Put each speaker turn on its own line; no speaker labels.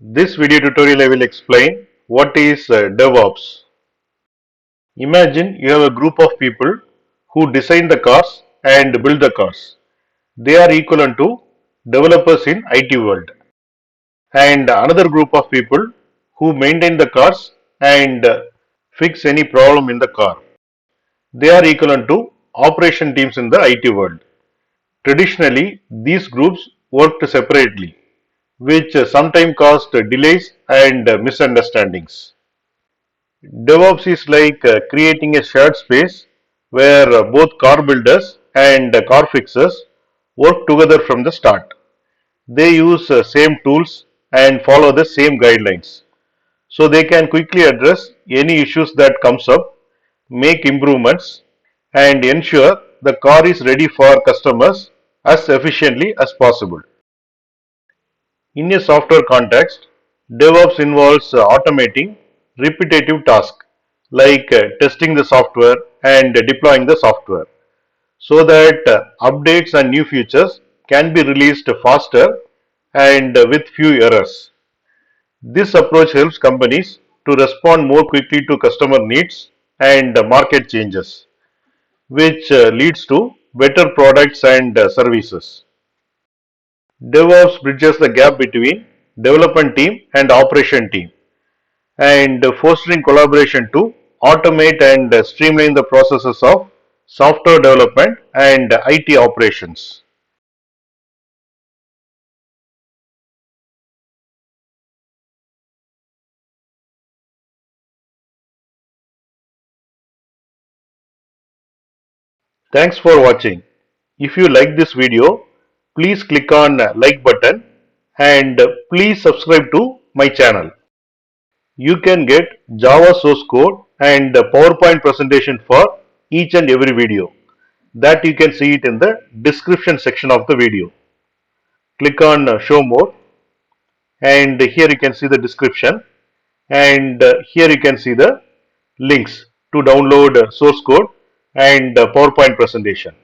This video tutorial I will explain what is DevOps. Imagine you have a group of people who design the cars and build the cars. They are equivalent to developers in IT world. And another group of people who maintain the cars and fix any problem in the car. They are equivalent to operation teams in the IT world. Traditionally, these groups worked separately, which sometimes caused delays and misunderstandings. DevOps is like creating a shared space where both car builders and car fixers work together from the start. They use same tools and follow the same guidelines, so they can quickly address any issues that comes up, make improvements, and ensure the car is ready for customers as efficiently as possible. In a software context, DevOps involves automating repetitive tasks like testing the software and deploying the software so that updates and new features can be released faster and with few errors. This approach helps companies to respond more quickly to customer needs and market changes, which leads to better products and services. DevOps bridges the gap between development team and operation team and fostering collaboration to automate and streamline the processes of software development and IT operations. Thanks for watching. If you like this video, please click on like button and please subscribe to my channel. You can get Java source code and PowerPoint presentation for each and every video. That you can see it in the description section of the video. Click on show more and here you can see the description and here you can see the links to download source code and PowerPoint presentation.